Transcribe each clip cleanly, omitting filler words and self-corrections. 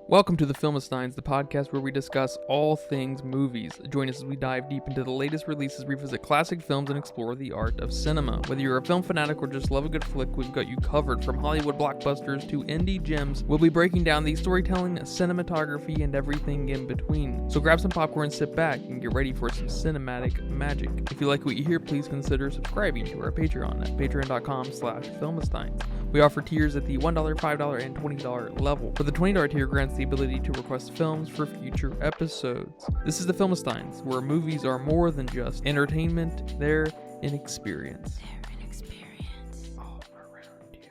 Welcome to the Filmistines, the podcast where we discuss all things movies. Join us as we dive deep into the latest releases, revisit classic films, and explore the art of cinema. Whether you're a film fanatic or just love a good flick, we've got you covered. From Hollywood blockbusters to indie gems, we'll be breaking down the storytelling, cinematography, and everything in between. So grab some popcorn, sit back, and get ready for some cinematic magic. If you like what you hear, please consider subscribing to our Patreon at patreon.com/Filmistines. We offer tiers at the $1, $5, and $20 level. For the $20 tier grants the ability to request films for future episodes. This is the Filmistines, where movies are more than just entertainment, they're an experience. They're an experience. All around you.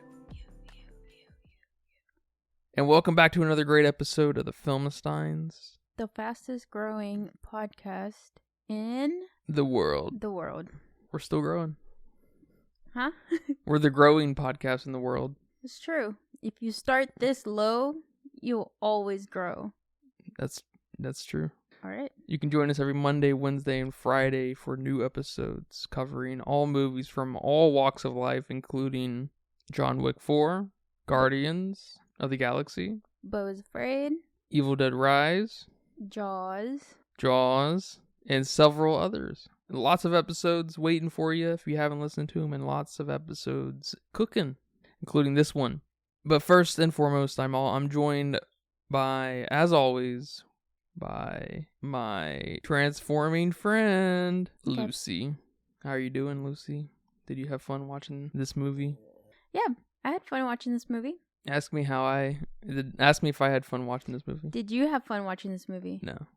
And welcome back to another great episode of the Filmistines. The fastest growing podcast in The world. the world. We're still growing. Huh? We're the growing podcast in the world. It's true. If you start this low, you'll always grow. That's true. All right. You can join us every Monday, Wednesday, and Friday for new episodes covering all movies from all walks of life, including John Wick 4, Guardians of the Galaxy, Beau is Afraid, Evil Dead Rise, Jaws, and several others. Lots of episodes waiting for you if you haven't listened to them, and lots of episodes cooking, including this one. But first and foremost, I'm joined by, as always, by my transforming friend, Lucy. How are you doing, Lucy? Did you have fun watching this movie? Yeah, I had fun watching this movie. Ask me if I had fun watching this movie. Did you have fun watching this movie? No.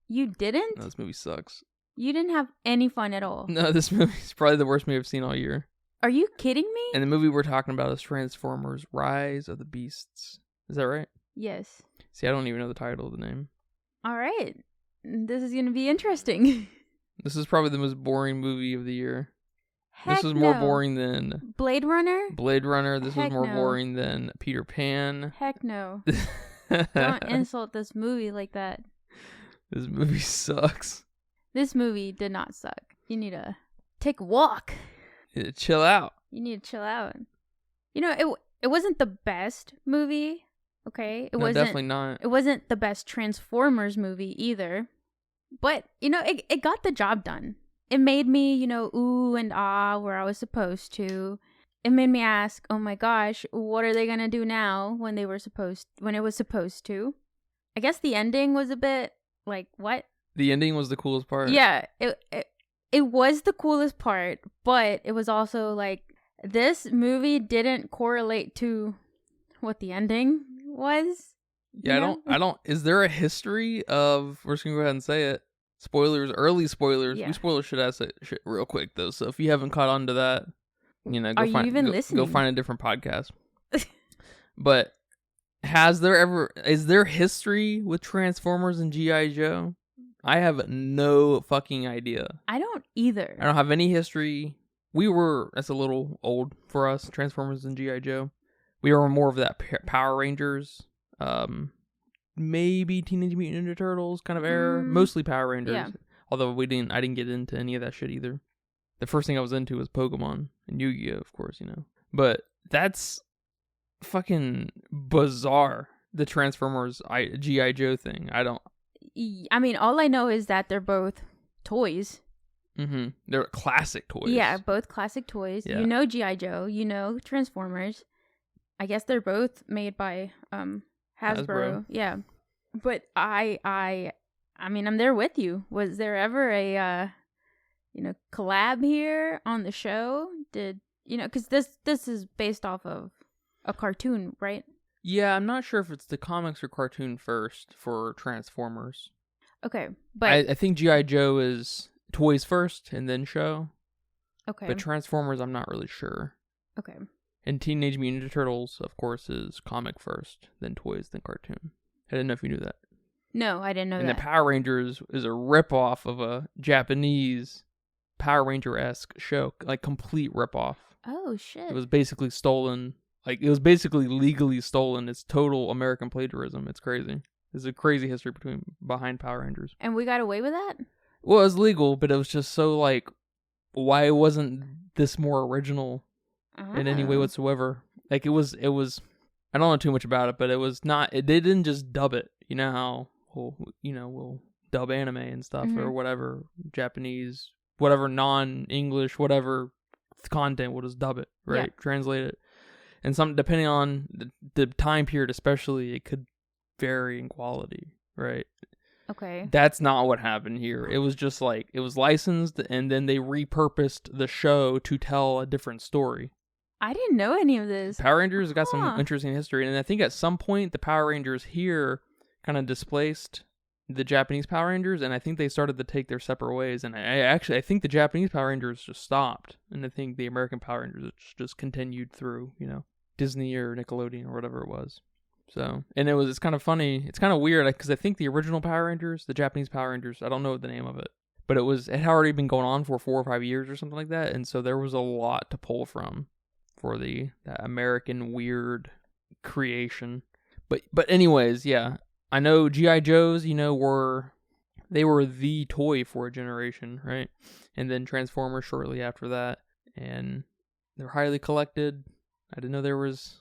You didn't? No, this movie sucks. You didn't have any fun at all. No, this movie is probably the worst movie I've seen all year. Are you kidding me? And the movie we're talking about is Transformers: Rise of the Beasts. Is that right? Yes. See, I don't even know the title of the name. All right. This is going to be interesting. This is probably the most boring movie of the year. Heck This was more no. boring than Blade Runner? Blade Runner. This was Heck more no. boring than Peter Pan. Heck no. Don't insult this movie like that. This movie sucks. This movie did not suck. You need to take a walk. Yeah, chill out. You need to chill out. You know, it wasn't the best movie, okay? It No, wasn't definitely not. It wasn't the best Transformers movie either. But, you know, it got the job done. It made me, you know, ooh and ah where I was supposed to. It made me ask, oh my gosh, what are they going to do now when it was supposed to? I guess the ending was a bit like, what? The ending was the coolest part. Yeah, it was the coolest part, but it was also like this movie didn't correlate to what the ending was. Yeah, you know? I don't. Is there a history of? We're just gonna go ahead and say it. Spoilers, early spoilers. Yeah. We spoiler shit real quick though. So if you haven't caught on to that, you know, Are you even listening? Go find a different podcast. But is there history with Transformers and G.I. Joe? I have no fucking idea. I don't either. I don't have any history. That's a little old for us, Transformers and G.I. Joe. We were more of that Power Rangers, maybe Teenage Mutant Ninja Turtles kind of era. Mostly Power Rangers. Yeah. Although I didn't get into any of that shit either. The first thing I was into was Pokemon and Yu-Gi-Oh, of course, you know. But that's fucking bizarre, the Transformers G.I. Joe thing. I mean, all I know is that they're both toys. Mm-hmm. They're classic toys. Yeah, both classic toys. Yeah. You know G.I. Joe. You know Transformers. I guess they're both made by Hasbro. Yeah. But I mean, I'm there with you. Was there ever a collab here on the show? Because this is based off of a cartoon, right? Yeah, I'm not sure if it's the comics or cartoon first for Transformers. Okay, but I think G.I. Joe is toys first and then show. okay, But Transformers, I'm not really sure. okay. And Teenage Mutant Ninja Turtles, of course, is comic first, then toys, then cartoon. I didn't know if you knew that. No, I didn't know And that. the Power Rangers is a ripoff of a Japanese Power Ranger-esque show, like complete ripoff. Oh shit! It was basically stolen. Like, it was basically legally stolen. It's total American plagiarism. It's crazy. There's a crazy history behind Power Rangers. And we got away with that? Well, it was legal, but it was just so, like, why wasn't this more original in any way whatsoever? Like, it was I don't know too much about it, but it was not. They didn't just dub it. You know how we'll dub anime and stuff or whatever Japanese, whatever non-English, whatever content. We'll just dub it, right? Yeah. Translate it, and some depending on the time period, especially, it could vary in quality, right? Okay. That's not what happened here. It was just like it was licensed, and then they repurposed the show to tell a different story. I didn't know any of this. Power Rangers got some interesting history, and I think at some point the Power Rangers here kind of displaced the Japanese Power Rangers, and I think they started to take their separate ways. And I think the Japanese Power Rangers just stopped, and I think the American Power Rangers just continued through, Disney or Nickelodeon or whatever it was. So, and it's kind of funny. It's kind of weird because I think the original Power Rangers, the Japanese Power Rangers, I don't know the name of it, but it had already been going on for 4 or 5 years or something like that, and so there was a lot to pull from for that American weird creation. But anyways, yeah, I know G.I. Joes, were the toy for a generation, right? And then Transformers shortly after that, and they're highly collected. I didn't know there's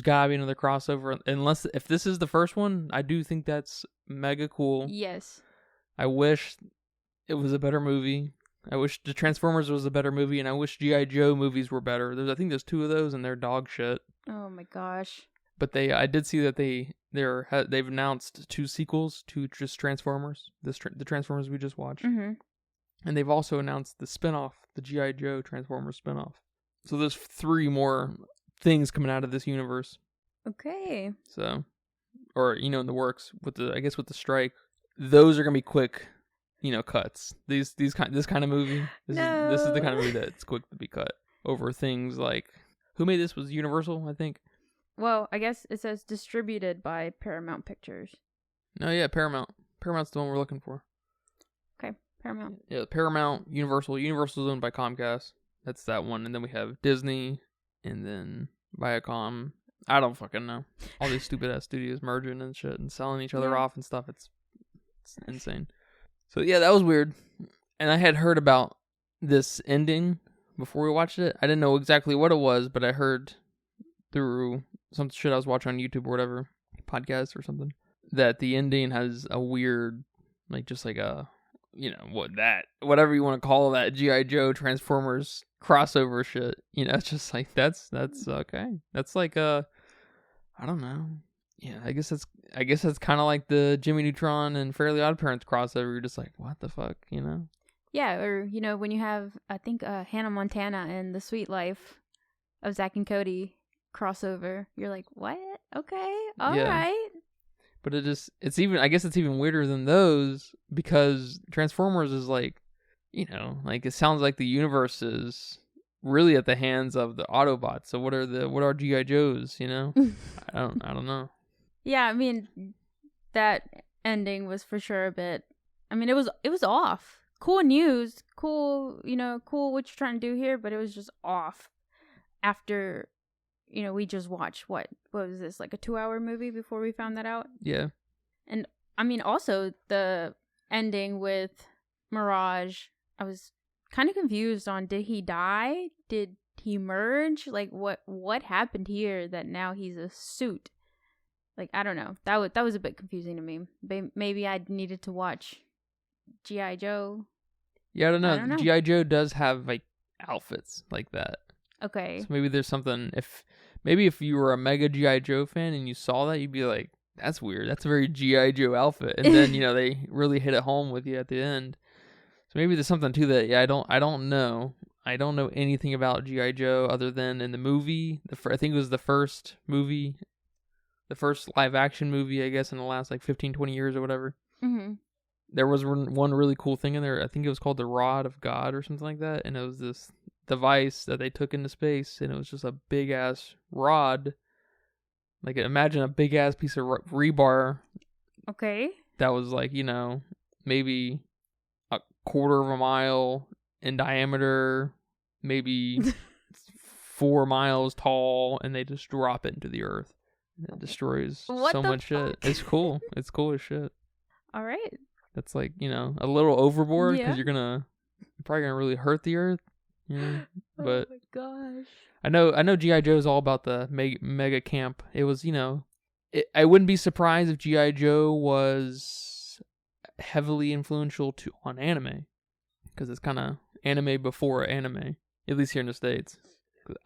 gotta be another crossover, unless if this is the first one. I do think that's mega cool. Yes. I wish it was a better movie. I wish the Transformers was a better movie, and I wish G.I. Joe movies were better. I think there's 2 of those, and they're dog shit. Oh my gosh. But I did see that they've announced 2 sequels to just Transformers, the Transformers we just watched. Mm-hmm. And they've also announced the spinoff, the G.I. Joe Transformers spinoff. So there's 3 more things coming out of this universe. Okay. So, or in the works with the strike, those are gonna be quick, cuts. This kind of movie. This is the kind of movie that's quick to be cut over things like, who made this? Was Universal, I think. Well, I guess it says distributed by Paramount Pictures. No, yeah, Paramount. Paramount's the one we're looking for. Okay, Paramount. Yeah, Paramount, Universal. Universal's owned by Comcast. That's that one. And then we have Disney, and then Viacom. I don't fucking know. All these stupid ass studios merging and shit and selling each other off and stuff. It's insane. So yeah, that was weird. And I had heard about this ending before we watched it. I didn't know exactly what it was, but I heard through some shit I was watching on YouTube or whatever, podcast or something, that the ending has a weird, whatever you want to call that, G.I. Joe Transformers crossover shit. It's just like, that's okay. That's like I don't know. Yeah, I guess that's kind of like the Jimmy Neutron and Fairly OddParents crossover. You're just like, what the fuck, Yeah, or when you have, I think, Hannah Montana and The Sweet Life of Zack and Cody crossover. You're like, what? Okay, all right. But I guess it's even weirder than those, because Transformers is like, it sounds like the universe is really at the hands of the Autobots. So what are G.I. Joes, I don't know. Yeah, I mean, that ending was for sure a bit, it was off. Cool news, cool what you're trying to do here, but it was just off after, we just watched, what was this, like a 2-hour movie before we found that out? Yeah. And, also the ending with Mirage, I was kind of confused on, did he die? Did he merge? Like, what happened here that now he's a suit? Like, I don't know. That was a bit confusing to me. Maybe I needed to watch G.I. Joe. Yeah, I don't know. G.I. Joe does have, outfits like that. Okay. So maybe there's something, if you were a mega G.I. Joe fan and you saw that, you'd be like, that's weird. That's a very G.I. Joe outfit. And then, they really hit it home with you at the end. So maybe there's something to that. Yeah, I don't know. I don't know anything about G.I. Joe other than in the movie. I think it was the first movie, the first live action movie, I guess, in the last 15, 20 years or whatever. Mm-hmm. There was one really cool thing in there. I think it was called the Rod of God or something like that. And it was this device that they took into space, and it was just a big ass rod. Like, imagine a big ass piece of rebar. Okay. That was maybe a quarter of a mile in diameter, maybe 4 miles tall, and they just drop it into the earth. And it destroys so much shit. It's cool. It's cool as shit. All right. That's a little overboard, because you're probably gonna really hurt the earth. Yeah, but oh my gosh. I know G.I. Joe is all about the mega camp. It was, I wouldn't be surprised if G.I. Joe was heavily influential on anime, because it's kind of anime before anime, at least here in the States.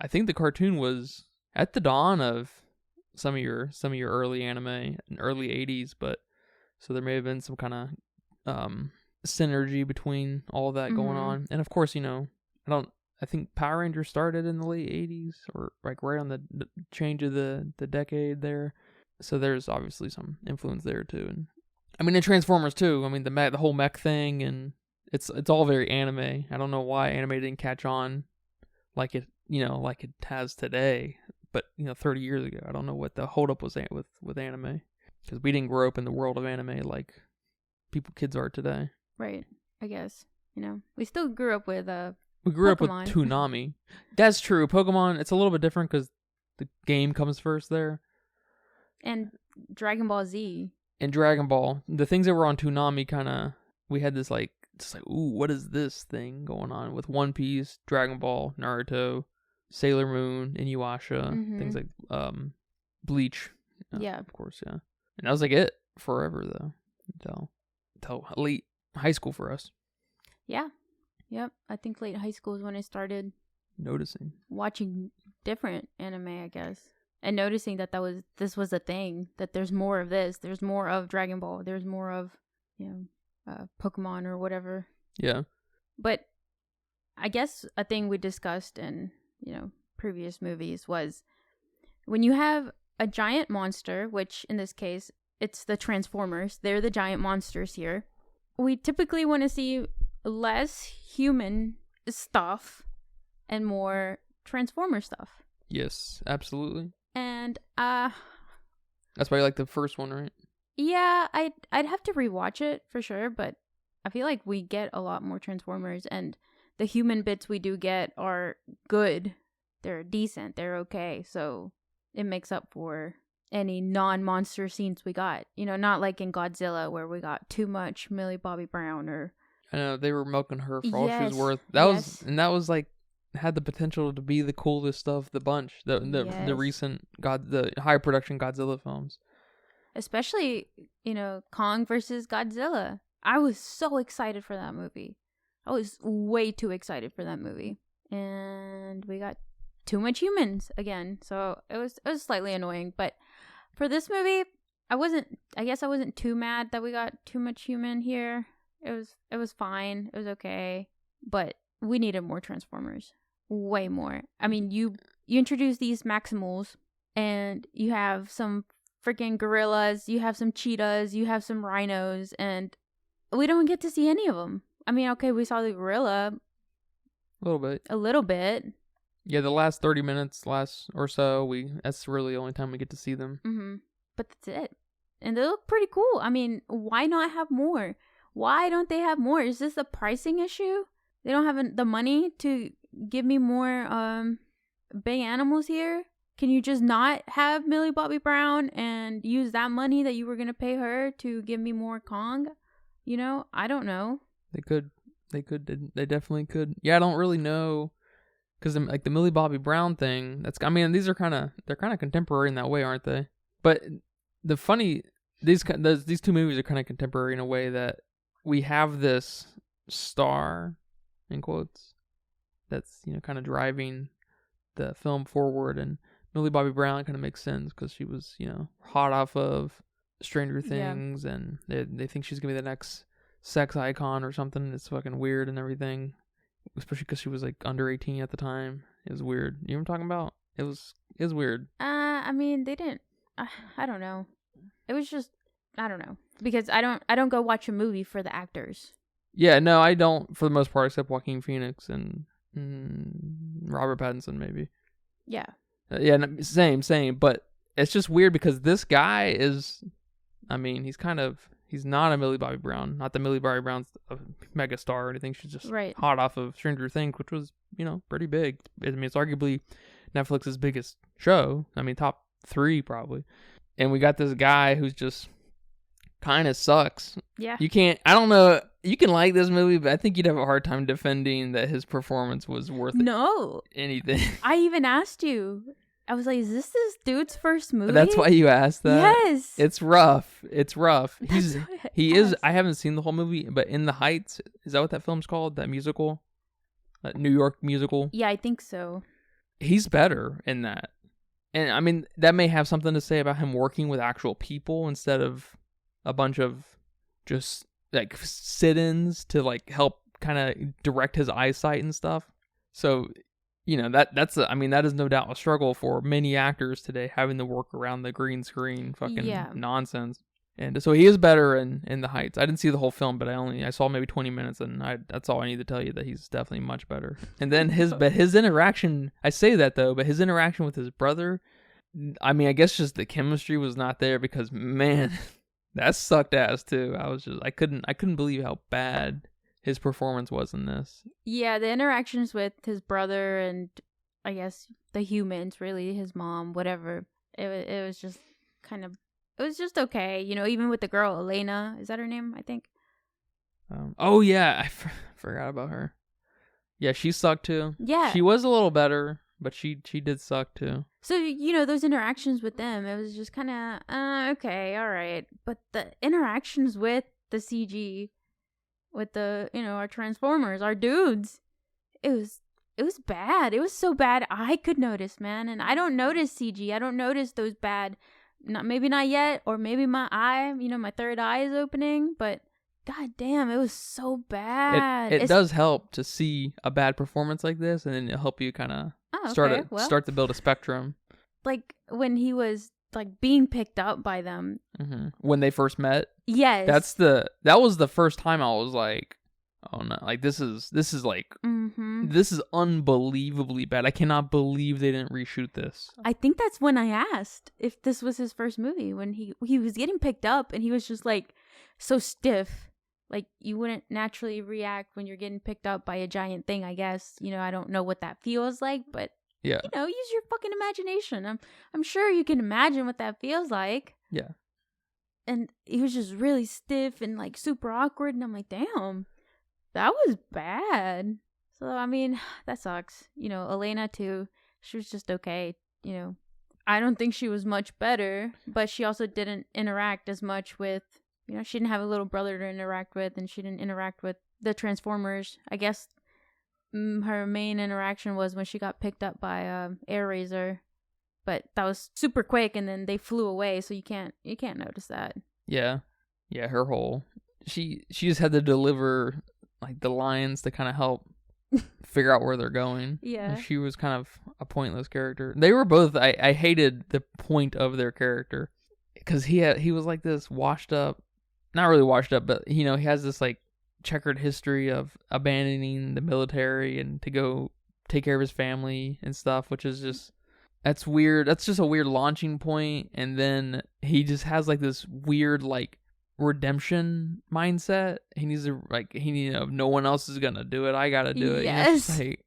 I think the cartoon was at the dawn of some of your early anime in early 80s, but so there may have been some kind of synergy between all that going on. And of course, I think Power Rangers started in the late 80s, or like right on the change of the decade there. So there's obviously some influence there too. And I mean, in Transformers too. I mean, the whole mech thing, and it's all very anime. I don't know why anime didn't catch on like it has today. But 30 years ago, I don't know what the holdup was with anime, because we didn't grow up in the world of anime like kids are today. Right. I guess we still grew up with We grew Pokemon. up with Toonami. That's true. Pokemon, it's a little bit different because the game comes first there. And Dragon Ball Z. And Dragon Ball. The things that were on Toonami we had this ooh, what is this thing going on with One Piece, Dragon Ball, Naruto, Sailor Moon, Inuyasha, things like Bleach. Yeah. Of course, yeah. And that was like it forever though. Until late high school for us. Yeah. Yep, I think late high school is when I started noticing, watching different anime, I guess, and noticing that this was a thing. That there's more of this. There's more of Dragon Ball. There's more of Pokemon or whatever. Yeah. But I guess a thing we discussed in previous movies was when you have a giant monster, which in this case it's the Transformers. They're the giant monsters here. We typically want to see less human stuff and more Transformer stuff. Yes, absolutely. And that's why you like the first one, right? Yeah, I'd have to rewatch it for sure, but I feel like we get a lot more Transformers, and the human bits we do get are good. They're decent. They're okay. So it makes up for any non-monster scenes we got. Not like in Godzilla where we got too much Millie Bobby Brown or... I know, they were milking her for all she was worth. That was like, had the potential to be the coolest of the bunch. The recent the high production Godzilla films. Especially, Kong versus Godzilla. I was so excited for that movie. I was way too excited for that movie. And we got too much humans again. So it was slightly annoying. But for this movie, I guess I wasn't too mad that we got too much human here. It was fine. It was okay. But we needed more Transformers. Way more. I mean, you introduce these Maximals, and you have some freaking gorillas, you have some cheetahs, you have some rhinos, and we don't get to see any of them. I mean, okay, we saw the gorilla. A little bit. Yeah, the last 30 minutes, or so, that's really the only time we get to see them. Mm-hmm. But that's it. And they look pretty cool. I mean, why not have more? Why don't they have more? Is this a pricing issue? They don't have the money to give me more big animals here? Can you just not have Millie Bobby Brown and use that money that you were going to pay her to give me more Kong? I don't know. They could. They definitely could. Yeah, I don't really know. Because like the Millie Bobby Brown thing, these are they're kind of contemporary in that way, aren't they? But these two movies are kind of contemporary in a way that we have this star, in quotes, that's kind of driving the film forward, and Millie Bobby Brown kind of makes sense because she was hot off of Stranger Things, and they think she's gonna be the next sex icon or something. It's fucking weird and everything, especially because she was like under 18 at the time. It was weird. You know what I'm talking about? It was weird. I mean, they didn't. I don't know. It was just, I don't know, because I don't go watch a movie for the actors. Yeah, no, I don't for the most part, except Joaquin Phoenix and Robert Pattinson maybe. Yeah. Yeah, same. But it's just weird because this guy is, he's not a Millie Bobby Brown. Not that Millie Bobby Brown's a mega star or anything. She's just hot off of Stranger Things, which was, pretty big. It's arguably Netflix's biggest show. Top 3 probably. And we got this guy who's just kind of sucks. Yeah. You can't, I don't know you can like this movie, but I think you'd have a hard time defending that his performance was worth anything. I even asked you. I was like, is this dude's first movie? That's why you asked that? Yes. It's rough. He is. I haven't seen the whole movie, but In the Heights, is that what that film's called? That musical? That New York musical? Yeah, I think so. He's better in that. And I mean, that may have something to say about him working with actual people instead of a bunch of just like sit-ins to like help kind of direct his eyesight and stuff. So, that is no doubt a struggle for many actors today, having to work around the green screen fucking nonsense. And so he is better in The Heights. I didn't see the whole film, but I saw maybe 20 minutes, and that's all I need to tell you, that he's definitely much better. And then his interaction, I say that though, but his interaction with his brother, I mean, I guess just the chemistry was not there, because man, that sucked ass too. I couldn't believe how bad his performance was in this. Yeah, the interactions with his brother and I guess the humans, really, his mom, whatever. It was just kind of, it was just okay. Even with the girl, Elena, is that her name? I think. Oh yeah, I forgot about her. Yeah, she sucked too. Yeah. She was a little better, but she did suck too. So, those interactions with them, it was just kind of, okay, all right. But the interactions with the CG, with the, our Transformers, our dudes, it was bad. It was so bad I could notice, man. And I don't notice CG. I don't notice those bad, maybe not yet, or maybe my eye, my third eye is opening, but god damn, it was so bad. It does help to see a bad performance like this, and then it'll help you kind of start to build a spectrum. Like when he was like being picked up by them. Mm-hmm. When they first met. Yes. That was the first time I was like, oh no, like this is like, this is unbelievably bad. I cannot believe they didn't reshoot this. I think that's when I asked if this was his first movie, when he was getting picked up and he was just like so stiff. Like you wouldn't naturally react when you're getting picked up by a giant thing, I guess. I don't know what that feels like, but yeah, use your fucking imagination. I'm sure you can imagine what that feels like. Yeah. And he was just really stiff and like super awkward, and I'm like, damn, that was bad. So I mean, that sucks. Elena too, she was just okay. I don't think she was much better, but she also didn't interact as much with, she didn't have a little brother to interact with, and she didn't interact with the Transformers. I guess her main interaction was when she got picked up by Airazor, but that was super quick, and then they flew away, so you can't notice that. Yeah, her whole she just had to deliver like the lines to kind of help figure out where they're going. Yeah, and she was kind of a pointless character. They were both. I hated the point of their character, because he was like this washed up, not really washed up, but he has this like checkered history of abandoning the military and to go take care of his family and stuff, which is just, that's weird. That's just a weird launching point. And then he just has like this weird like redemption mindset. He needs to no one else is gonna do it, I gotta do it. Yes. Like,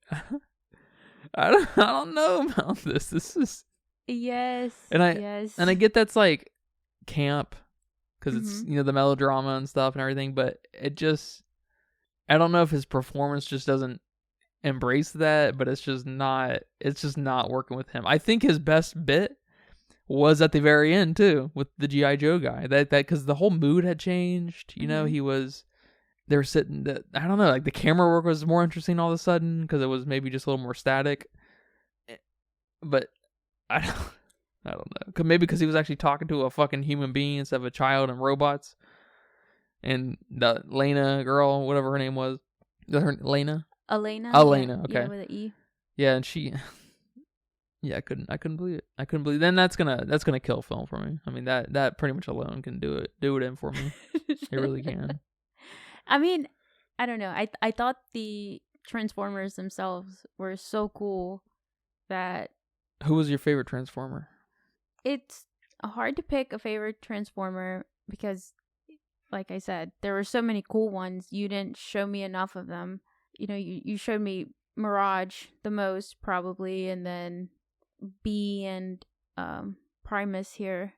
I don't know about this. This is yes. And I get that's like camp, because it's the melodrama and stuff and everything, but it just, I don't know if his performance just doesn't embrace that, but it's just not working with him. I think his best bit was at the very end too, with the G.I. Joe guy, that because the whole mood had changed. They were sitting, I don't know, like the camera work was more interesting all of a sudden, because it was maybe just a little more static, but I don't know. Maybe because he was actually talking to a fucking human being instead of a child and robots. And the Lena girl, whatever her name was. Is that her Lena? Elena, okay. Yeah, with an E. Yeah, and she, yeah, I couldn't believe it. Then that's gonna kill film for me. I mean, that pretty much alone can do it in for me. It really can. I mean, I don't know. I thought the Transformers themselves were so cool that. Who was your favorite Transformer? It's hard to pick a favorite Transformer because, like I said, there were so many cool ones. You didn't show me enough of them. You showed me Mirage the most, probably, and then B and Primus here.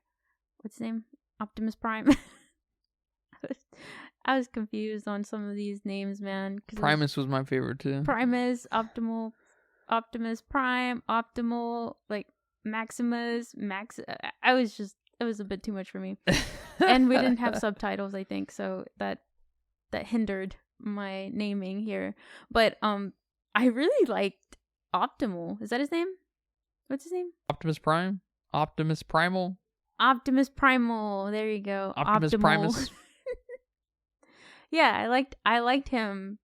What's his name? Optimus Prime. I was confused on some of these names, man. Primus was my favorite too. Primus, Optimus Prime, Optimal, like Maximus, it was a bit too much for me. And we didn't have subtitles, I think, so that hindered my naming here. But I really liked Optimal. Is that his name? What's his name? Optimus Prime? Optimus Primal? Optimus Primal. There you go. Optimus Optimal. Primus. Yeah, I liked him.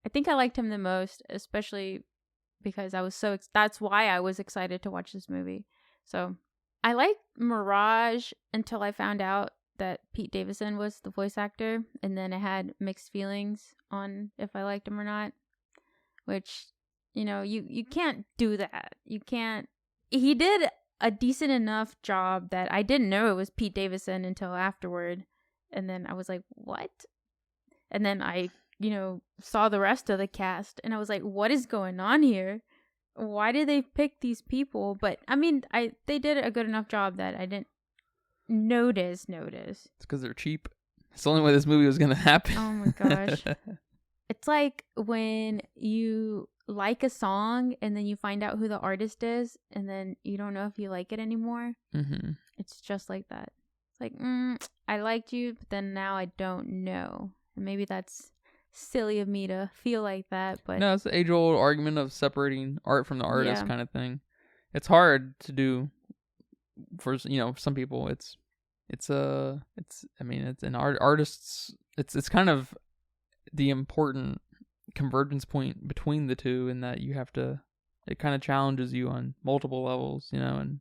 I think I liked him the most, especially because I was that's why I was excited to watch this movie. So I liked Mirage until I found out that Pete Davidson was the voice actor, and then I had mixed feelings on if I liked him or not, which, you can't do that. You can't. He did a decent enough job that I didn't know it was Pete Davidson until afterward, and then I was like, what? And then I, saw the rest of the cast, and I was like, what is going on here? Why did they pick these people? But I mean, they did a good enough job that I didn't notice. It's because they're cheap. It's the only way this movie was gonna happen. Oh my gosh. It's like when you like a song and then you find out who the artist is, and then you don't know if you like it anymore. Mm-hmm. It's just like that. It's like, I liked you, but then now I don't know. And maybe that's silly of me to feel like that, but no, it's the age-old argument of separating art from the artist kind of thing. It's hard to do for some people. It's an artists. It's kind of the important convergence point between the two, in that it kind of challenges you on multiple levels, and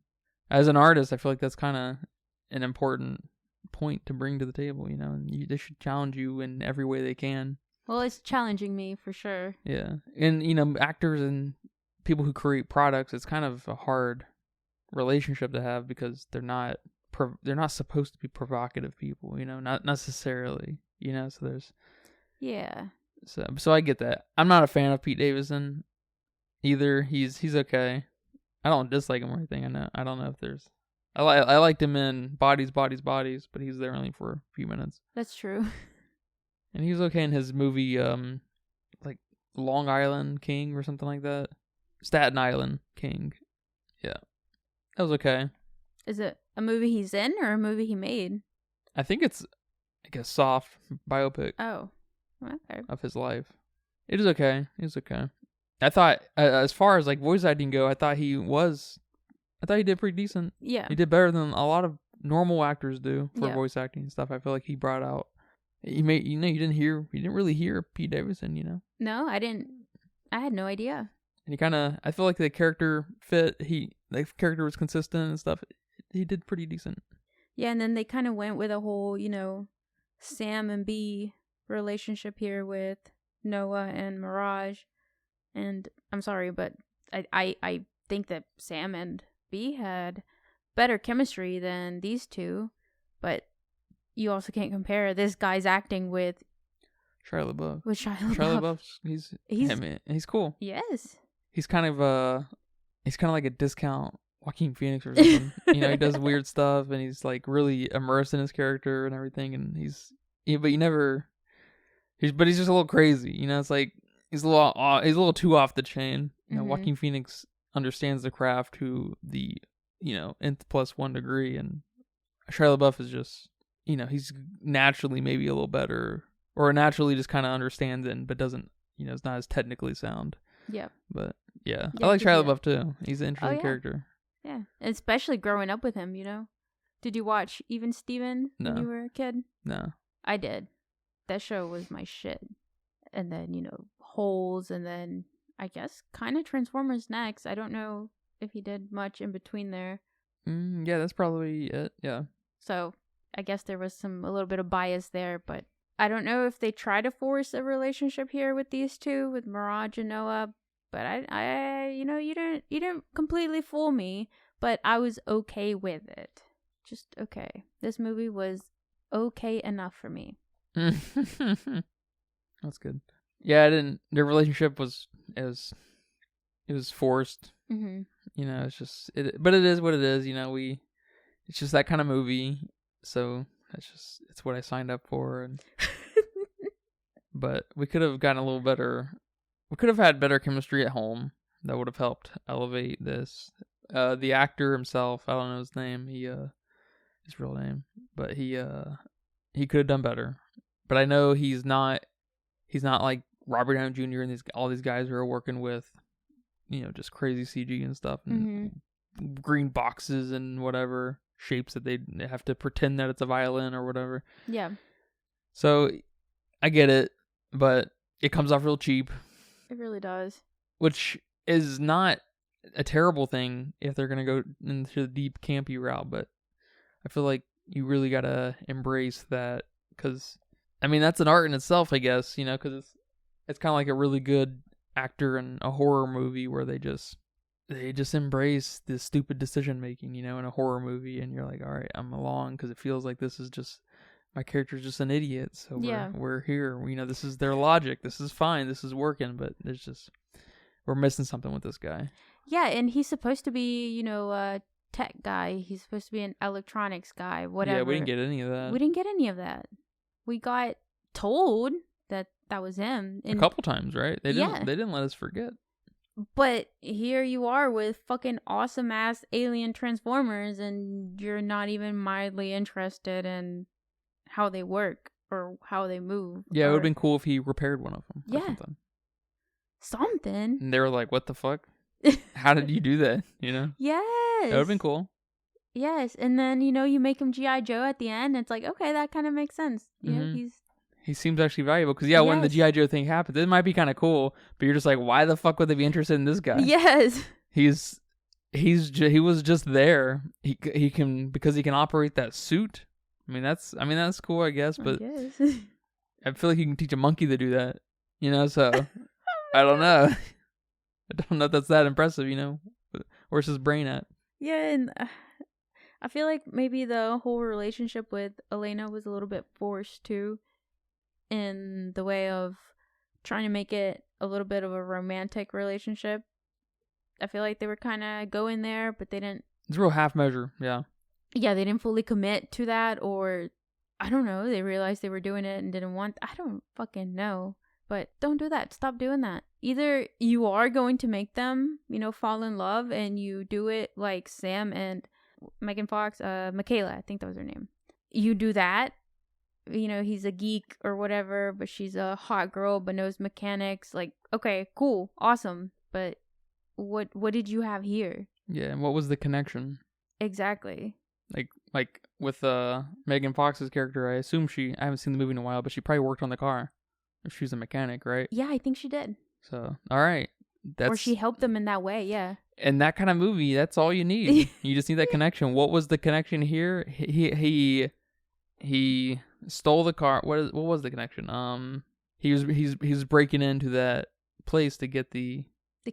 as an artist, I feel like that's kind of an important point to bring to the table, and they should challenge you in every way they can. Well, it's challenging me for sure. Yeah. And, actors and people who create products, it's kind of a hard relationship to have, because they're not supposed to be provocative people, not necessarily, so there's... Yeah. So I get that. I'm not a fan of Pete Davidson either. He's okay. I don't dislike him or anything. I don't know if there's... I liked him in Bodies, but he's there only for a few minutes. That's true. And he was okay in his movie, like Long Island King or something like that. Staten Island King. Yeah. That was okay. Is it a movie he's in or a movie he made? I think it's like a soft biopic. Oh, okay. Of his life. It is okay. I thought, as far as like voice acting go, I thought he did pretty decent. Yeah. He did better than a lot of normal actors do for Yeah. voice acting and stuff. I feel like he brought out... You didn't really hear Pete Davidson, No, I didn't. I had no idea. And I feel like the character fit. The character was consistent and stuff. He did pretty decent. Yeah, and then they kind of went with a whole, Sam and B relationship here with Noah and Mirage. And I'm sorry, but I think that Sam and B had better chemistry than these two, but you also can't compare this guy's acting with Shia LaBeouf. Shia LaBeouf, he's cool. Yes. He's kind of like a discount Joaquin Phoenix or something. He does weird stuff, and he's like really immersed in his character and everything, and he's just a little crazy. It's like he's a little too off the chain. Joaquin Phoenix understands the craft to the nth plus 1 degree, and Shia LaBeouf is just... he's naturally maybe a little better, or naturally just kind of understands it, but doesn't, is not as technically sound. Yeah. But yeah, I like Shia LaBeouf too. He's an interesting yeah. character. Yeah, especially growing up with him. Did you watch Even Steven when you were a kid? No, I did. That show was my shit. And then Holes, and then I guess kind of Transformers next. I don't know if he did much in between there. Yeah, that's probably it. Yeah. So I guess there was a little bit of bias there, but I don't know if they try to force a relationship here with these two, with Mirage and Noah. But I you didn't completely fool me, but I was okay with it. Just okay. This movie was okay enough for me. That's good. Yeah, their relationship was forced. Mm-hmm. It's just but it is what it is. It's just that kind of movie. So it's what I signed up for, and but we could have gotten a little better. We could have had better chemistry at home. That would have helped elevate this. The actor himself, I don't know his name. His real name, but he could have done better. But I know he's not like Robert Downey Jr. and all these guys who are working with, just crazy CG and stuff and green boxes and whatever shapes that they have to pretend that it's a violin or whatever. Yeah. So I get it, but it comes off real cheap. It really does. Which is not a terrible thing if they're going to go into the deep campy route, but I feel like you really got to embrace that because, I mean, that's an art in itself, I guess, because it's kind of like a really good actor in a horror movie where they just embrace this stupid decision making, in a horror movie, and you're like, all right, I'm along because it feels like this is just my character's just an idiot, so we're here. This is their logic. This is fine. This is working, but we're missing something with this guy. Yeah, and he's supposed to be, a tech guy. He's supposed to be an electronics guy, whatever. Yeah, we didn't get any of that. We got told that was him. A couple times, right? They didn't let us forget. But here you are with fucking awesome ass alien Transformers, and you're not even mildly interested in how they work or how they move. Yeah, it would have been cool if he repaired one of them. Yeah. Something. And they were like, what the fuck? How did you do that? Yes. That would have been cool. Yes. And then, you make him G.I. Joe at the end. And it's like, okay, that kind of makes sense. Yeah, he seems actually valuable. Because, when the G.I. Joe thing happens, it might be kind of cool. But you're just like, why the fuck would they be interested in this guy? Yes. He was just there. He can, because he can operate that suit. That's cool, I guess, but I feel like you can teach a monkey to do that, so I don't know. I don't know if that's that impressive, where's his brain at? Yeah, and I feel like maybe the whole relationship with Elena was a little bit forced too, in the way of trying to make it a little bit of a romantic relationship. I feel like they were kind of going there, but they didn't. It's a real half measure, yeah. Yeah, they didn't fully commit to that, or I don't know, they realized they were doing it and didn't want. I don't fucking know. But don't do that. Stop doing that. Either you are going to make them, fall in love, and you do it like Sam and Megan Fox, Michaela, I think that was her name. You do that. He's a geek or whatever, but she's a hot girl but knows mechanics. Like, okay, cool, awesome. But what did you have here? Yeah, and what was the connection? Exactly. Like with Megan Fox's character, I assume I haven't seen the movie in a while, but she probably worked on the car. If she was a mechanic, right? Yeah, I think she did. So, all right. Or she helped them in that way, yeah. In that kind of movie, that's all you need. You just need that connection. What was the connection here? He stole the car. What was the connection? He's breaking into that place to get the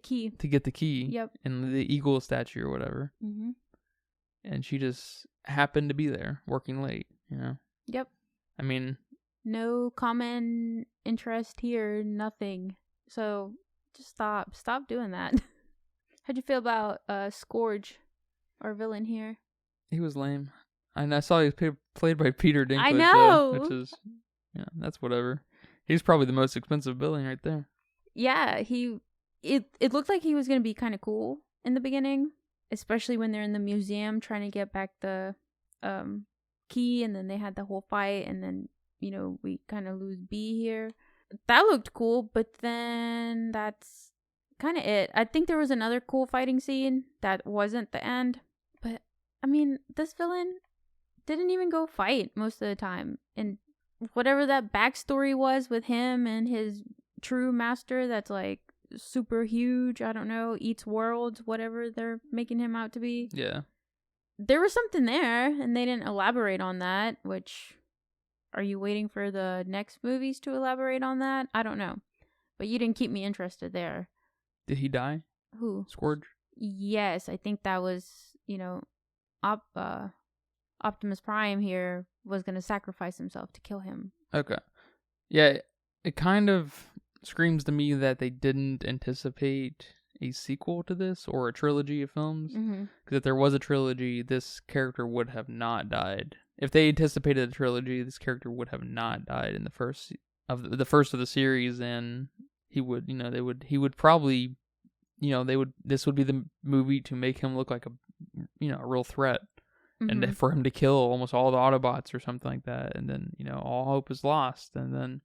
key. To get the key. Yep. And the eagle statue or whatever. Mm-hmm. And she just happened to be there, working late. Yep. No common interest here, nothing. So just stop doing that. How'd you feel about Scourge, our villain here? He was lame. And I saw he was played by Peter Dinklage. I know. Which is, that's whatever. He's probably the most expensive villain right there. Yeah, it looked like he was going to be kind of cool in the beginning, especially when they're in the museum trying to get back the key, and then they had the whole fight, and then we kind of lose B here. That looked cool, but then that's kind of it. I think there was another cool fighting scene that wasn't the end, but this villain didn't even go fight most of the time, and whatever that backstory was with him and his true master that's like super huge, I don't know, eats worlds, whatever they're making him out to be. Yeah. There was something there, and they didn't elaborate on that, which... Are you waiting for the next movies to elaborate on that? I don't know. But you didn't keep me interested there. Did he die? Who? Scourge? Yes, I think that was, Optimus Prime here was going to sacrifice himself to kill him. Okay. Yeah, it kind of screams to me that they didn't anticipate a sequel to this or a trilogy of films. Because if there was a trilogy, this character would have not died. If they anticipated a trilogy, this character would have not died in the first of the first of the series, and he would, he would probably, this would be the movie to make him look like a real threat, and for him to kill almost all the Autobots or something like that, and then, all hope is lost, and then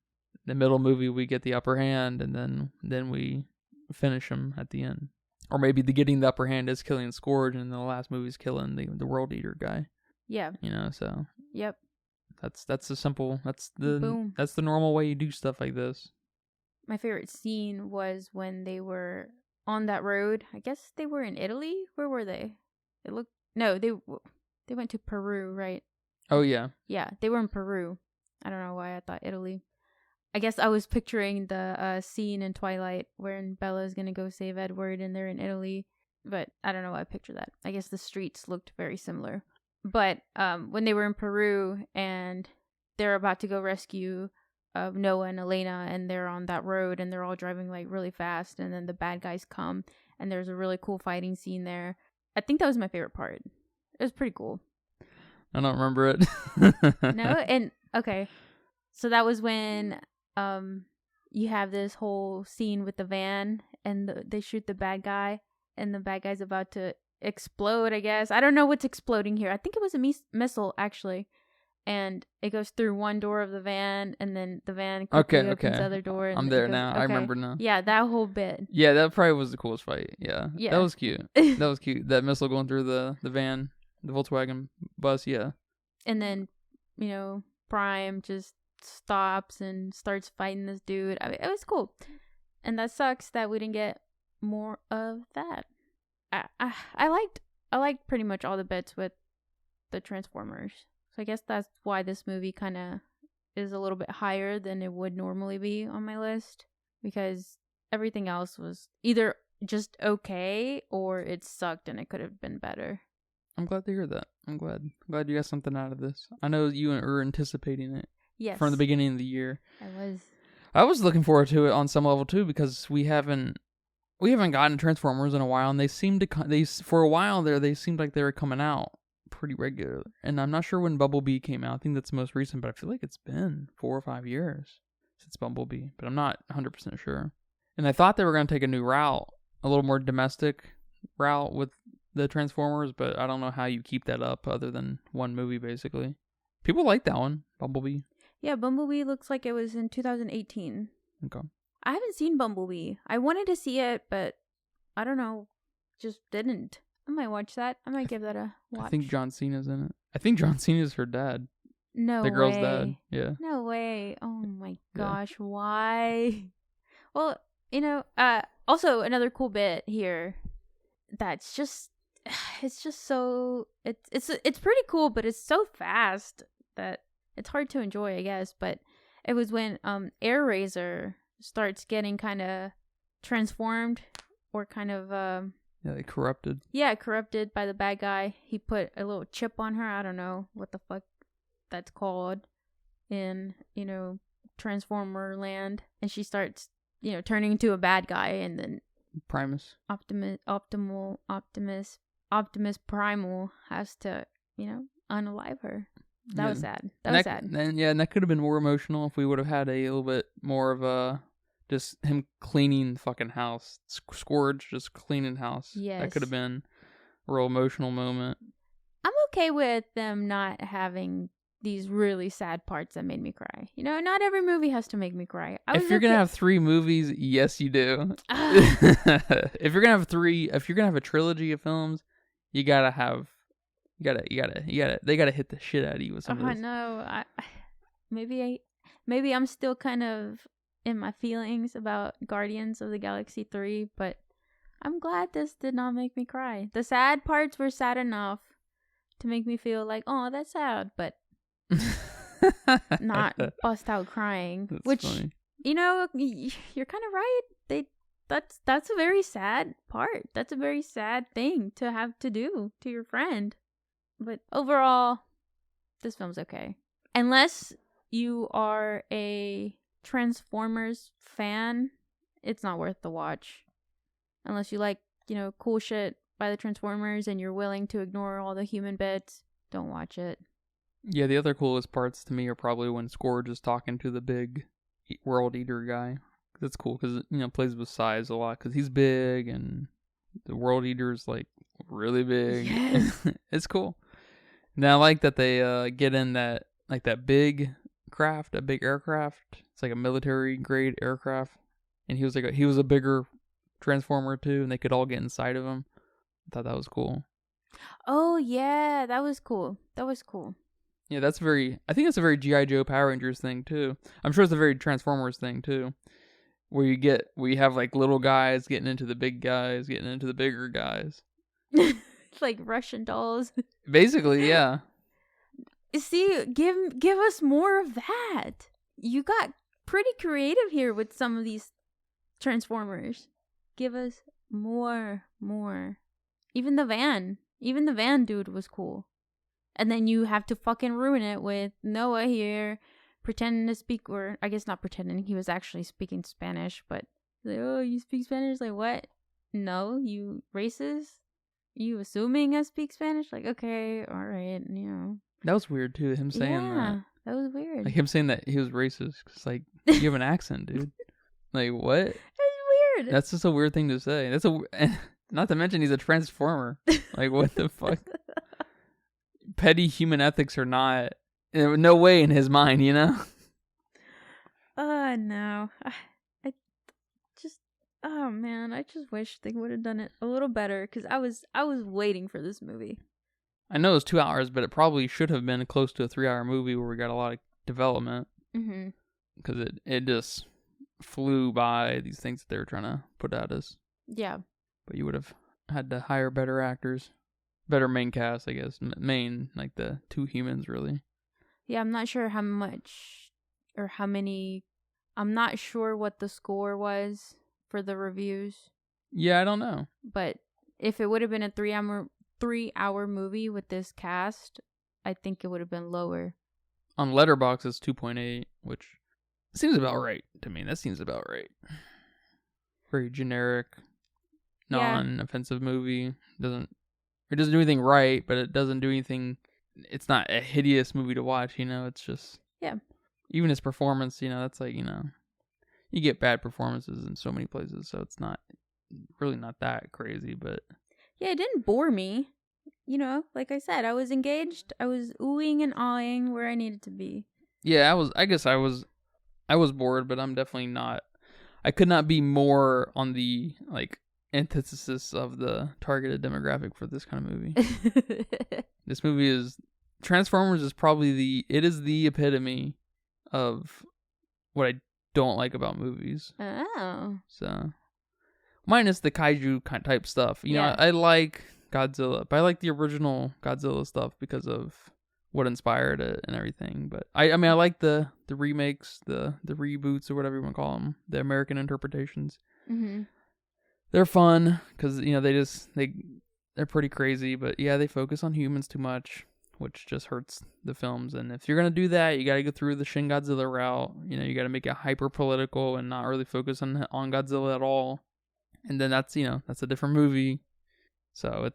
the middle movie we get the upper hand, and then we finish him at the end. Or maybe the getting the upper hand is killing Scourge, and the last movie's killing the World Eater guy. Yeah. So. Yep. That's the simple. That's the Boom. That's the normal way you do stuff like this. My favorite scene was when they were on that road. I guess they were in Italy. Where were they? They went to Peru, right? Oh yeah. Yeah, they were in Peru. I don't know why I thought Italy. I guess I was picturing the scene in Twilight wherein Bella is gonna go save Edward, and they're in Italy. But I don't know why I picture that. I guess the streets looked very similar. But when they were in Peru and they're about to go rescue Noah and Elena, and they're on that road and they're all driving like really fast, and then the bad guys come, and there's a really cool fighting scene there. I think that was my favorite part. It was pretty cool. I don't remember it. No? And okay. So that was when you have this whole scene with the van, and they shoot the bad guy, and the bad guy's about to explode, I guess. I don't know what's exploding here. I think it was a missile, actually. And it goes through one door of the van, and then the van quickly opens the other door. And I'm there now. Okay. I remember now. Yeah, that whole bit. Yeah, that probably was the coolest fight. Yeah. That was cute. That was cute. That missile going through the van, the Volkswagen bus, yeah. And then, Prime just stops and starts fighting this dude. I mean, it was cool. And that sucks that we didn't get more of that. I liked pretty much all the bits with the Transformers. So I guess that's why this movie kind of is a little bit higher than it would normally be on my list, because everything else was either just okay or it sucked and it could have been better. I'm glad to hear that. I'm glad you got something out of this. I know you were anticipating it. Yes. From the beginning of the year. I was looking forward to it on some level too, because we haven't gotten Transformers in a while, and they for a while there they seemed like they were coming out pretty regular. And I'm not sure when Bumblebee came out. I think that's the most recent, but I feel like it's been 4 or 5 years since Bumblebee, but I'm not 100% sure. And I thought they were going to take a new route, a little more domestic route with the Transformers, but I don't know how you keep that up other than one movie, basically. People like that one, Bumblebee. Yeah, Bumblebee looks like it was in 2018. Okay. I haven't seen Bumblebee. I wanted to see it, but I don't know, just didn't. I might watch that. I might give that a watch. I think John Cena's in it. I think John Cena's her dad. No way. The girl's dad. Yeah. No way. Oh my gosh, why? Well, also another cool bit here that's just it's just so it's pretty cool, but it's so fast that it's hard to enjoy, I guess. But it was when Airazor starts getting kind of transformed, or kind of corrupted. Yeah, corrupted by the bad guy. He put a little chip on her. I don't know what the fuck that's called in, Transformer land. And she starts, turning into a bad guy, and then Primus. Optimus Primal has to, unalive her. That was sad. That was sad. And that could have been more emotional if we would have had a little bit more of just him cleaning the fucking house. Scourge just cleaning house. Yes. That could have been a real emotional moment. I'm okay with them not having these really sad parts that made me cry. Not every movie has to make me cry. If you're going to have 3 movies, yes, you do. If you're going to have a trilogy of films, you got to have they got to hit the shit out of you with some of this. No, maybe I'm still kind of in my feelings about Guardians of the Galaxy 3, but I'm glad this did not make me cry. The sad parts were sad enough to make me feel like, oh, that's sad, but not bust out crying. That's which funny. You're kind of right. That's a very sad part. That's a very sad thing to have to do to your friend. But overall, this film's okay. Unless you are a Transformers fan, it's not worth the watch. Unless you like, cool shit by the Transformers and you're willing to ignore all the human bits, don't watch it. Yeah, the other coolest parts to me are probably when Scourge is talking to the big, World Eater guy. That's cool because plays with size a lot because he's big and the World Eater's like really big. Yes. It's cool. Now I like that they get in that big craft, a big aircraft. It's like a military grade aircraft, and he was a bigger Transformer too, and they could all get inside of him. I thought that was cool. Oh yeah, that was cool. Yeah, I think that's a very G.I. Joe Power Rangers thing too. I'm sure it's a very Transformers thing too. Where you have like little guys getting into the big guys, getting into the bigger guys. It's like Russian dolls. Basically, yeah. See, give us more of that. You got pretty creative here with some of these Transformers. Give us more. Even the van dude was cool. And then you have to fucking ruin it with Noah here pretending to speak, or I guess not pretending, he was actually speaking Spanish, but like, oh, you speak Spanish? Like, what? No, you racist? You assuming I speak Spanish? Like, okay, all right, That was weird too, him saying that. That was weird. Like him saying that he was racist, because like, you have an accent, dude. Like, what? That's weird. That's just a weird thing to say. Not to mention he's a Transformer. Like, what the fuck? Petty human ethics or not, no way in his mind, no. I just wish they would have done it a little better, because I was waiting for this movie. I know it's 2 hours, but it probably should have been close to a 3-hour movie where we got a lot of development. Mm-hmm. Because it just flew by these things that they were trying to put at us. Yeah. But you would have had to hire better actors. Better main cast, I guess. Main, like the two humans, really. Yeah, I'm not sure how much or how many. I'm not sure what the score was for the reviews. Yeah, I don't know. But if it would have been a 3-hour movie with this cast, I think it would have been lower. On Letterboxd, it's 2.8, which seems about right to me. That seems about right. Very generic, non-offensive movie. It doesn't do anything right, but it doesn't do anything. It's not a hideous movie to watch, It's just even his performance, that's like you get bad performances in so many places, so it's not really not that crazy, but yeah, it didn't bore me. Like I said, I was engaged. I was oohing and awing where I needed to be. Yeah, I guess I was bored, but I'm definitely not. I could not be more on the antithesis of the targeted demographic for this kind of movie. This movie Transformers is probably the epitome of what I don't like about movies. Oh. So, minus the kaiju type stuff. I like Godzilla, but I like the original Godzilla stuff because of what inspired it and everything. But I mean, I like the remakes, the reboots or whatever you want to call them, the American interpretations. Mm-hmm. They're fun because they're pretty crazy, but yeah, they focus on humans too much, which just hurts the films. And if you're gonna do that, you got to go through the Shin Godzilla route. You got to make it hyper political and not really focus on Godzilla at all. And then that's a different movie. So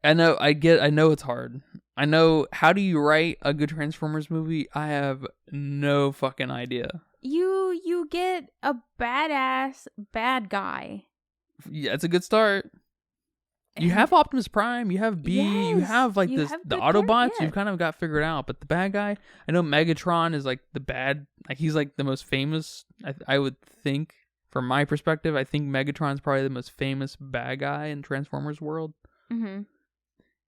I know it's hard. I know, how do you write a good Transformers movie? I have no fucking idea. You get a badass bad guy. Yeah, it's a good start. You have Optimus Prime, you have B, yes, you have the Autobots, yeah. you've kind of got figured out. But the bad guy, I know Megatron is the bad, he's the most famous, I would think, from my perspective. I think Megatron's probably the most famous bad guy in Transformers world. Mm-hmm.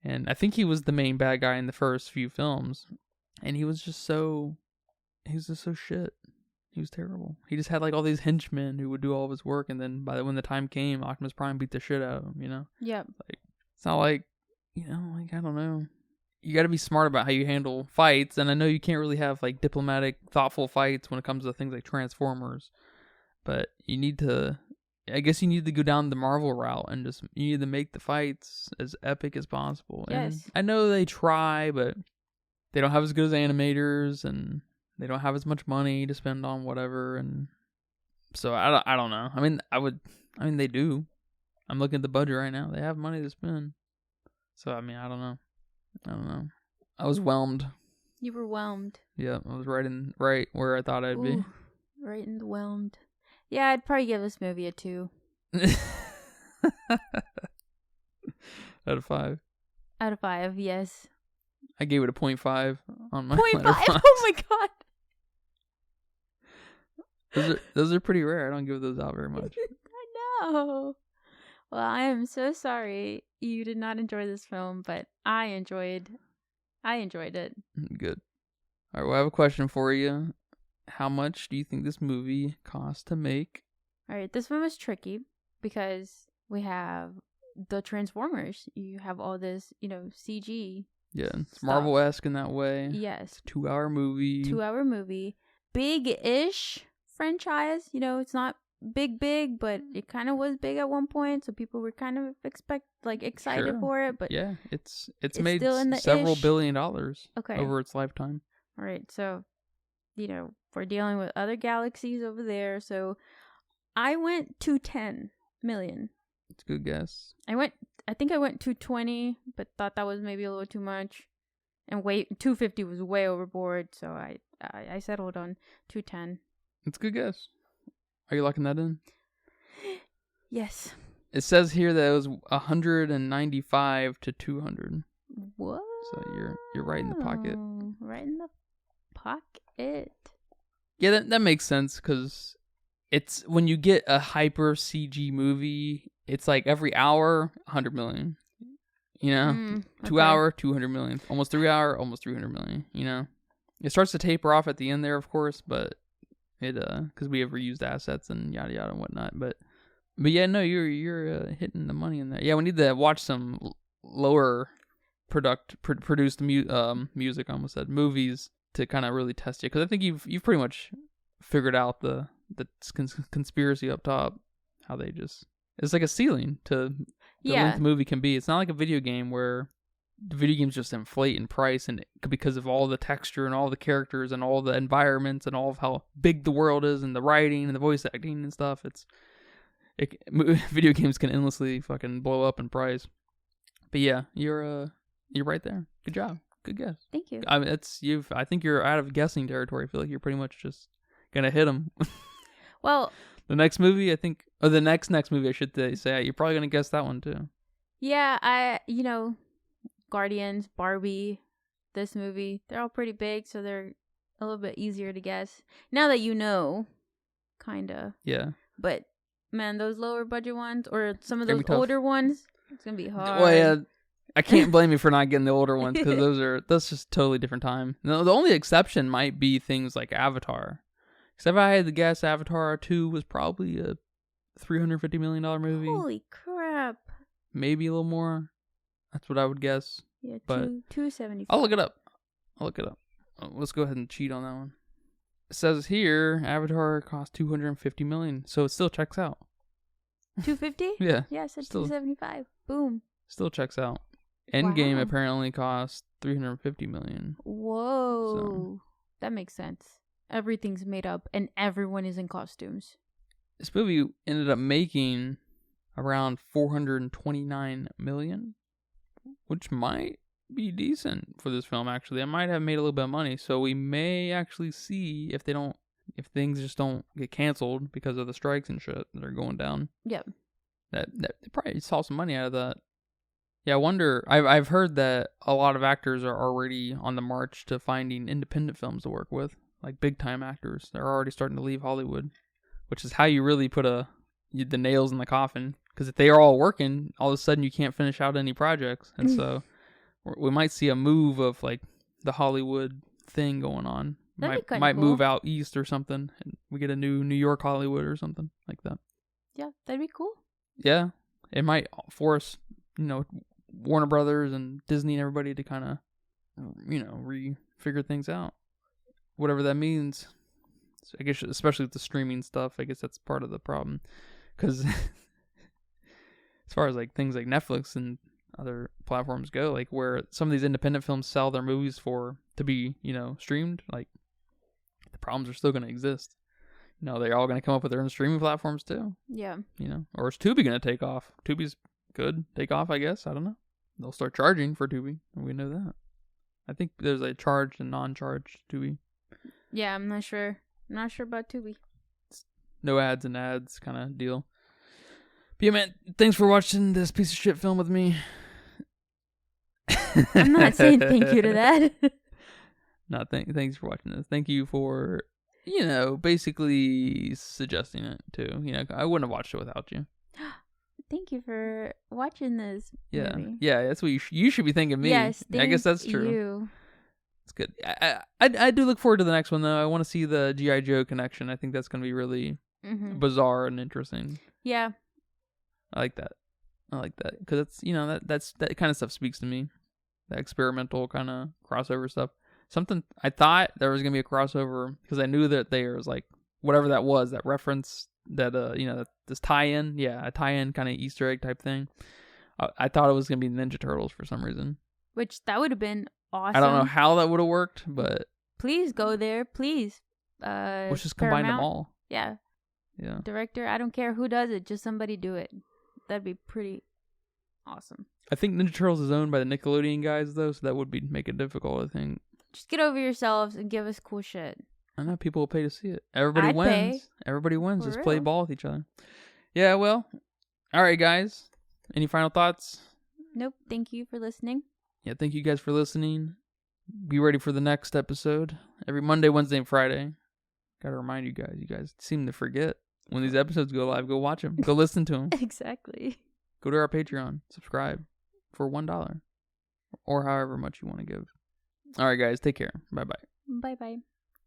And I think he was the main bad guy in the first few films. And he was just so shit. He was terrible. He just had all these henchmen who would do all of his work, and then when the time came, Optimus Prime beat the shit out of him, Yep. It's not I don't know. You got to be smart about how you handle fights, and I know you can't really have diplomatic, thoughtful fights when it comes to things like Transformers. But you need to go down the Marvel route and you need to make the fights as epic as possible. Yes. And I know they try, but they don't have as good as animators, and they don't have as much money to spend on whatever, and so I don't know. I mean they do. I'm looking at the budget right now. They have money to spend. So I mean, I don't know. I was whelmed. You were whelmed. Yeah, I was right where I thought I'd be. Right in the whelmed. Yeah, I'd probably give this movie a 2. Out of 5. Out of 5, yes. I gave it a 0.5 on my 0.5? Letterboxd. Oh my god. Those are pretty rare. I don't give those out very much. I know. Well, I am so sorry you did not enjoy this film, but I enjoyed it. Good. All right, well, I have a question for you. How much do you think this movie cost to make? All right, this one was tricky because we have the Transformers. You have all this, CG. Yeah, it's Marvel-esque in that way. Yes. It's a 2-hour movie. 2-hour movie. Big-ish franchise. It's not big, but it kind of was big at one point, so people were kind of excited for it. But yeah, it's made still in the several ish. $1 billion Okay. over its lifetime. All right, so we're dealing with other galaxies over there. So I went 210 million. It's a good guess. I think I went 220, but thought that was maybe a little too much. And 250 was way overboard, so I settled on 210. It's a good guess. Are you locking that in? Yes. It says here that it was 195 to 200. What? So you're right in the pocket. Right in the pocket. Yeah, that makes sense because it's when you get a hyper CG movie, it's like every hour 100 million. 2 hour 200 million, almost 3 hour almost 300 million. It starts to taper off at the end there, of course, but it because we have reused assets and yada yada and whatnot. But yeah, no, you're hitting the money in there. Yeah, we need to watch some lower produced music. I almost said movies to kind of really test you, because I think you've pretty much figured out the conspiracy up top, how they just, it's like a ceiling to the length the movie can be. It's not like a video game where the video games just inflate in price, and because of all the texture and all the characters and all the environments and all of how big the world is and the writing and the voice acting and stuff. Video games can endlessly fucking blow up in price. But yeah, you're right there. Good job. Good guess. Thank you. I mean, I think you're out of guessing territory. I feel like you're pretty much just gonna hit them. Well, the next movie, I think, or the next movie, I should say, you're probably gonna guess that one too. Yeah, Guardians, Barbie, this movie, they're all pretty big, so they're a little bit easier to guess. Now that you know, kinda. Yeah. But man, those lower budget ones or some of those older ones, it's gonna be hard. Well, yeah. I can't blame you for not getting the older ones, because that's just totally different time. No, the only exception might be things like Avatar. Because if I had to guess, Avatar 2 was probably a $350 million movie. Holy crap. Maybe a little more. That's what I would guess. Yeah, but 275. I'll look it up. Let's go ahead and cheat on that one. It says here, Avatar cost $250 million, so it still checks out. 250? Yeah. Yeah, I said 275. Boom. Still checks out. Endgame apparently cost $350 million. Whoa. So. That makes sense. Everything's made up and everyone is in costumes. This movie ended up making around $429 million, which might be decent for this film, actually. I might have made a little bit of money, so we may actually see if things just don't get canceled because of the strikes and shit that are going down. Yep. That they probably saw some money out of that. Yeah, I wonder. I've heard that a lot of actors are already on the march to finding independent films to work with, like big time actors. They're already starting to leave Hollywood, which is how you really put the nails in the coffin. Because if they are all working, all of a sudden you can't finish out any projects, and so we might see a move of like the Hollywood thing going on. Might cool. Move out east or something, and we get a new New York Hollywood or something like that. Yeah, that'd be cool. Yeah, it might force Warner Brothers and Disney and everybody to kind of re-figure things out, whatever that means. So I guess especially with the streaming stuff, I guess that's part of the problem, because as far as like things like Netflix and other platforms go, like where some of these independent films sell their movies to be streamed, like the problems are still going to exist. They're all going to come up with their own streaming platforms too. Yeah. Or is Tubi going to take off? Tubi's could take off, I guess. I don't know. They'll start charging for Tubi. We know that. I think there's a charged and non-charged Tubi. Yeah, I'm not sure. I'm not sure about Tubi. no ads and ads kind of deal. But yeah, man, thanks for watching this piece of shit film with me. I'm not saying thank you to that. No, thanks for watching this. Thank you for, basically suggesting it too. I wouldn't have watched it without you. Thank you for watching this movie. Yeah, that's what you should be thanking me. Yes, I guess that's true. You. It's good. I do look forward to the next one though. I want to see the G.I. Joe connection. I think that's going to be really bizarre and interesting. Yeah. I like that because it's that kind of stuff speaks to me. That experimental kind of crossover stuff. Something I thought there was gonna be a crossover because I knew that there was like whatever that was, that reference, that this tie-in, a tie-in kind of Easter egg type thing. I thought it was gonna be Ninja Turtles for some reason. Which that would have been awesome. I don't know how that would have worked, but please go there, please. Let's just combine them all. Yeah. Yeah. Director, I don't care who does it, just somebody do it. That'd be pretty awesome. I think Ninja Turtles is owned by the Nickelodeon guys though, so that would make it difficult, I think. Just get over yourselves and give us cool shit. I know people will pay to see it. Everybody wins. Pay. Everybody wins. For Just real. play ball with each other. Yeah, well. All right, guys. Any final thoughts? Nope. Thank you for listening. Yeah, thank you guys for listening. Be ready for the next episode. Every Monday, Wednesday, and Friday. Gotta remind you guys. You guys seem to forget. When these episodes go live, go watch them. Go listen to them. Exactly. Go to our Patreon. Subscribe for $1. Or however much you want to give. All right, guys. Take care. Bye-bye. Bye-bye.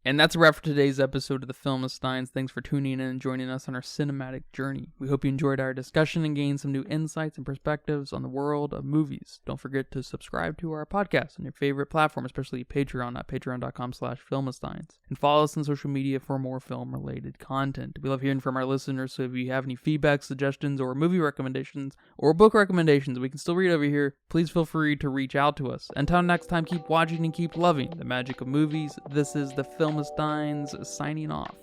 And that's a wrap for today's episode of the Filmistines. Thanks for tuning in and joining us on our cinematic journey. We hope you enjoyed our discussion and gained some new insights and perspectives on the world of movies. Don't forget to subscribe to our podcast on your favorite platform, especially Patreon at patreon.com/Filmistines. And follow us on social media for more film-related content. We love hearing from our listeners, so if you have any feedback, suggestions, or movie recommendations, or book recommendations we can still read over here, please feel free to reach out to us. Until next time, keep watching and keep loving the magic of movies. This is the Filmistines signing off.